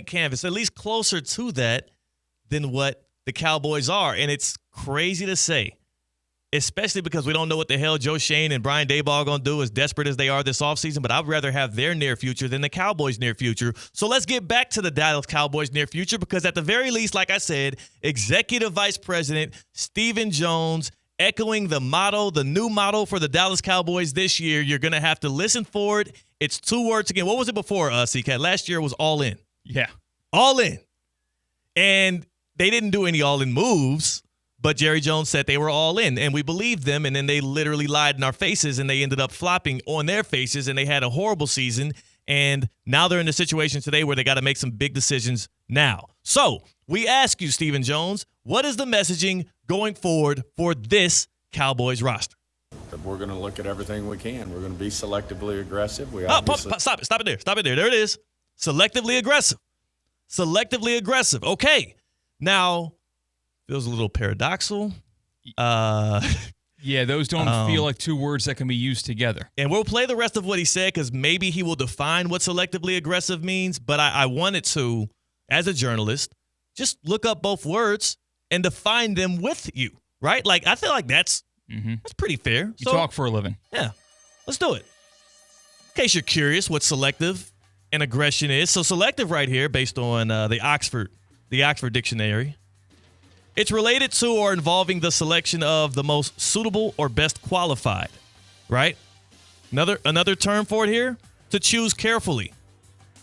canvas, at least closer to that than what the Cowboys are. And it's crazy to say, especially because we don't know what the hell Joe Shane and Brian Daboll are going to do, as desperate as they are this offseason, but I'd rather have their near future than the Cowboys' near future. So let's get back to the Dallas Cowboys' near future, because at the very least, like I said, Executive Vice President Stephen Jones echoing the motto, the new motto for the Dallas Cowboys this year. You're going to have to listen for it. It's 2 words again. What was it before, C-Cat? Last year was all in. Yeah. All in. And they didn't do any all-in moves, but Jerry Jones said they were all in, and we believed them, and then they literally lied in our faces, and they ended up flopping on their faces, and they had a horrible season, and now they're in a situation today where they got to make some big decisions now. So we ask you, Stephen Jones, what is the messaging going forward for this Cowboys roster? We're going to look at everything we can. We're going to be selectively aggressive. Stop it there. Stop it there. There it is. Selectively aggressive. Selectively aggressive. Okay. Now, feels a little paradoxical. Yeah, those don't feel like 2 words that can be used together. And we'll play the rest of what he said, because maybe he will define what selectively aggressive means. But I wanted to, as a journalist, just look up both words and define them with you, right? Like, I feel like that's pretty fair. You talk for a living. Yeah, let's do it. In case you're curious what selective and aggression is. So selective right here, based on the Oxford Dictionary. It's related to or involving the selection of the most suitable or best qualified, right? Another term for it here, to choose carefully.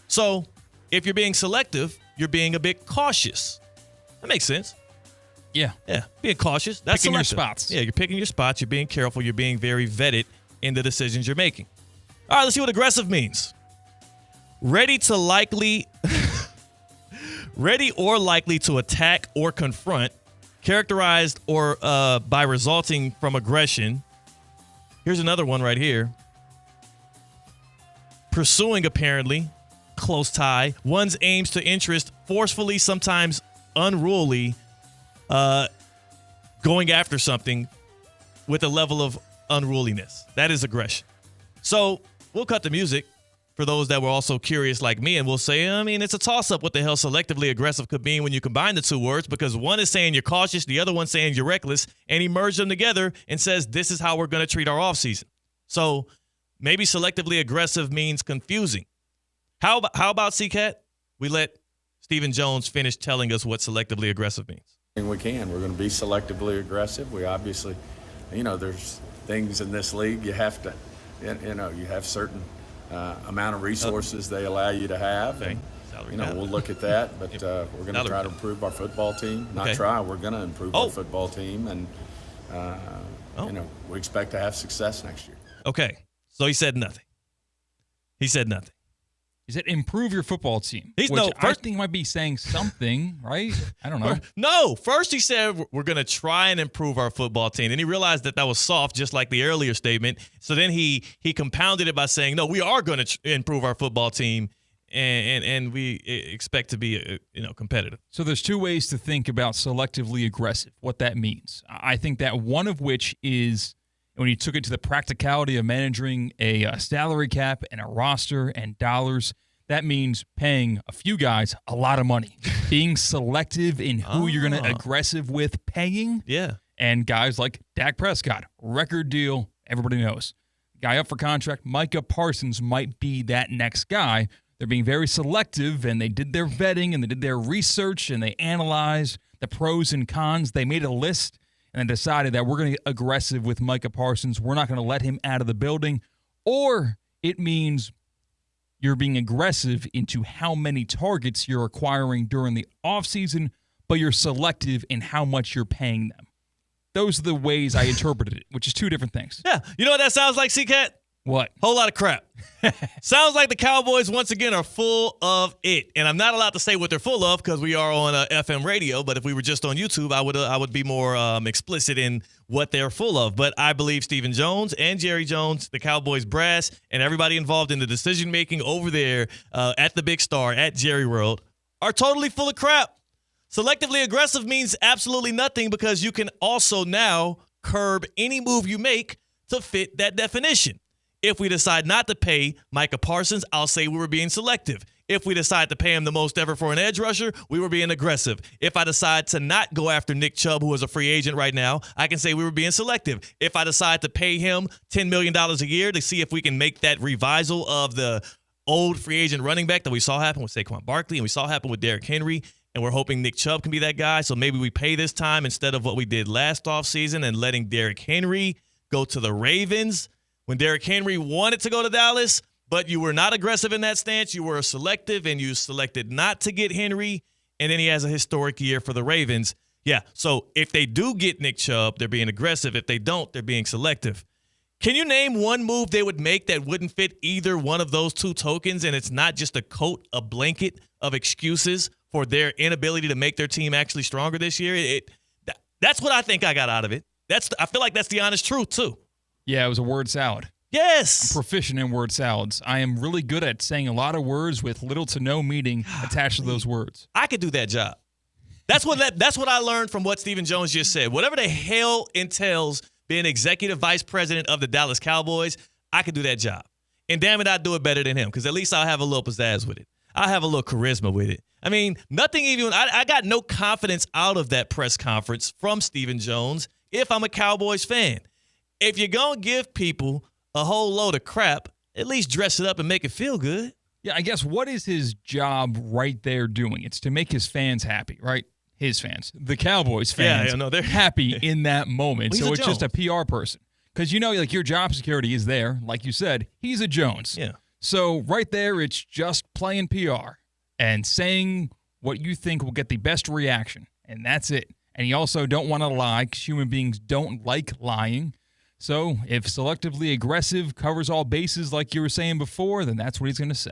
So if you're being selective, you're being a bit cautious. That makes sense. Yeah. Yeah, being cautious. That's picking selective. your spots. Yeah, you're picking your spots. You're being careful. You're being very vetted in the decisions you're making. All right, let's see what aggressive means. Ready or likely to attack or confront, characterized or by resulting from aggression. Here's another one right here. Pursuing, apparently, close tie. One's aims to interest, forcefully, sometimes unruly, going after something with a level of unruliness. That is aggression. So we'll cut the music for those that were also curious like me, and we'll say, it's a toss-up what the hell selectively aggressive could mean when you combine the 2 words, because one is saying you're cautious, the other one's saying you're reckless, and he merged them together and says this is how we're going to treat our offseason. So maybe selectively aggressive means confusing. How about C-Cat? We let Stephen Jones finish telling us what selectively aggressive means. We can. We're going to be selectively aggressive. We obviously, there's things in this league you have to, you have certain amount of resources they allow you to have. And, we'll look at that, but we're going to try to improve our football team. We're going to improve our football team, and, we expect to have success next year. Okay, so he said nothing. He said improve your football team. I think might be saying something, right? I don't know. No, first he said we're going to try and improve our football team. Then he realized that was soft, just like the earlier statement. So then he compounded it by saying, no, we are going to improve our football team, and we expect to be competitive. So there's 2 ways to think about selectively aggressive, what that means. I think that one of which is when you took it to the practicality of managing a salary cap and a roster and dollars, that means paying a few guys a lot of money, being selective in who you're going to aggressive with paying. Yeah. And guys like Dak Prescott, record deal, everybody knows. Guy up for contract, Micah Parsons might be that next guy. They're being very selective, and they did their vetting, and they did their research, and they analyzed the pros and cons. They made a list, and they decided that we're going to get aggressive with Micah Parsons. We're not going to let him out of the building. Or it means you're being aggressive into how many targets you're acquiring during the offseason, but you're selective in how much you're paying them. Those are the ways I interpreted it, which is 2 different things. Yeah. You know what that sounds like, C-Cat? What? Whole lot of crap. Sounds like the Cowboys, once again, are full of it. And I'm not allowed to say what they're full of because we are on FM radio. But if we were just on YouTube, I would be more explicit in what they're full of. But I believe Stephen Jones and Jerry Jones, the Cowboys brass, and everybody involved in the decision-making over there at the Big Star, at Jerry World, are totally full of crap. Selectively aggressive means absolutely nothing because you can also now curb any move you make to fit that definition. If we decide not to pay Micah Parsons, I'll say we were being selective. If we decide to pay him the most ever for an edge rusher, we were being aggressive. If I decide to not go after Nick Chubb, who is a free agent right now, I can say we were being selective. If I decide to pay him $10 million a year to see if we can make that revisal of the old free agent running back that we saw happen with Saquon Barkley and we saw happen with Derrick Henry, and we're hoping Nick Chubb can be that guy, so maybe we pay this time instead of what we did last offseason and letting Derrick Henry go to the Ravens when Derrick Henry wanted to go to Dallas, but you were not aggressive in that stance. You were selective, and you selected not to get Henry, and then he has a historic year for the Ravens. Yeah, so if they do get Nick Chubb, they're being aggressive. If they don't, they're being selective. Can you name one move they would make that wouldn't fit either one of those two tokens, and it's not just a blanket of excuses for their inability to make their team actually stronger this year? That's what I think I got out of it. I feel like that's the honest truth, too. Yeah, it was a word salad. Yes. I'm proficient in word salads. I am really good at saying a lot of words with little to no meaning attached to those words. I could do that job. That's what I learned from what Stephen Jones just said. Whatever the hell entails being executive vice president of the Dallas Cowboys, I could do that job. And damn it, I'd do it better than him because at least I'll have a little pizzazz with it. I'll have a little charisma with it. I mean, nothing even – I got no confidence out of that press conference from Stephen Jones if I'm a Cowboys fan. If you're going to give people a whole load of crap, at least dress it up and make it feel good. Yeah, I guess what is his job right there doing? It's to make his fans happy, right? His fans, the Cowboys fans, yeah, no, they're happy in that moment. Well, so it's just a PR person. Because, like your job security is there. Like you said, he's a Jones. Yeah. So right there, it's just playing PR and saying what you think will get the best reaction. And that's it. And you also don't want to lie because human beings don't like lying. So if selectively aggressive covers all bases like you were saying before, then that's what he's going to say.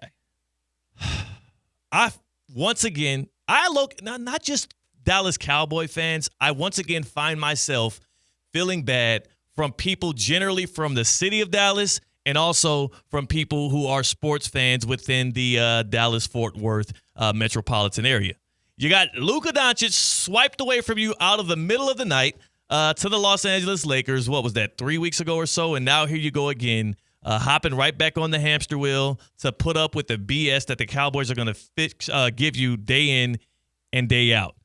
Not just Dallas Cowboy fans, I once again find myself feeling bad from people generally from the city of Dallas and also from people who are sports fans within the Dallas-Fort Worth metropolitan area. You got Luka Doncic swiped away from you out of the middle of the night to the Los Angeles Lakers. What was that, 3 weeks ago or so? And now here you go again, hopping right back on the hamster wheel to put up with the BS that the Cowboys are going to give you day in and day out.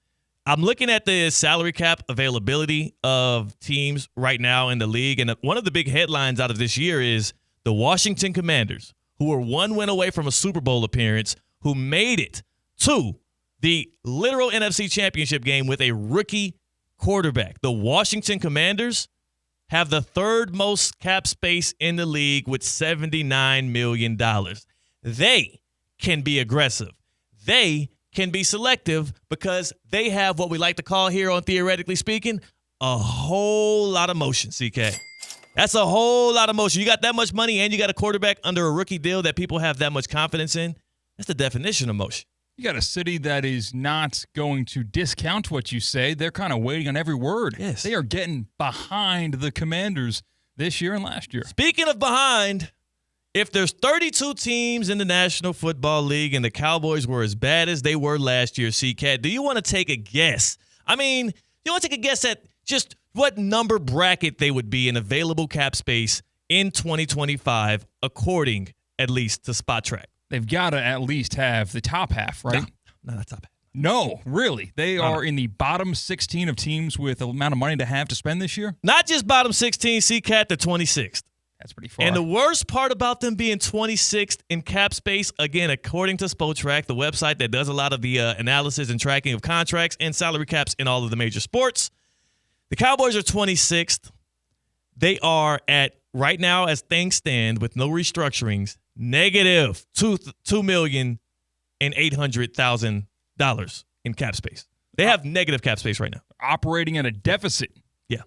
I'm looking at the salary cap availability of teams right now in the league, and one of the big headlines out of this year is the Washington Commanders, who are one win away from a Super Bowl appearance, who made it to the literal NFC Championship game with a rookie quarterback. The Washington Commanders have the third most cap space in the league with $79 million. They can be aggressive. They can be selective because they have what we like to call here on Theoretically Speaking, a whole lot of motion, CK. That's a whole lot of motion. You got that much money and you got a quarterback under a rookie deal that people have that much confidence in. That's the definition of motion. You got a city that is not going to discount what you say. They're kind of waiting on every word. Yes. They are getting behind the Commanders this year and last year. Speaking of behind, if there's 32 teams in the National Football League and the Cowboys were as bad as they were last year, CCAT, do you want to take a guess? I mean, you want to take a guess at just what number bracket they would be in available cap space in 2025, according at least to Spot Track? They've got to at least have the top half, right? No, that's top half. No, really. They are in the bottom 16 of teams with the amount of money to have to spend this year? Not just bottom 16, CCAT, the 26th. That's pretty far. And the worst part about them being 26th in cap space, again, according to Spotrac, the website that does a lot of the analysis and tracking of contracts and salary caps in all of the major sports, the Cowboys are 26th. They are at, right now as things stand with no restructurings, negative $2,800,000 in cap space. They have negative cap space right now. Operating at a deficit. Yeah.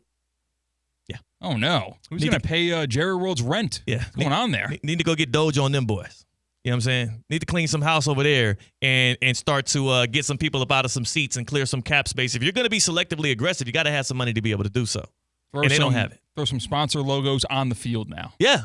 Oh, no. Who's going to pay Jerry World's rent? Yeah. What's going on there? Need to go get Doge on them boys. You know what I'm saying? Need to clean some house over there and start to get some people up out of some seats and clear some cap space. If you're going to be selectively aggressive, you got to have some money to be able to do so. And they don't have it. Throw some sponsor logos on the field now. Yeah.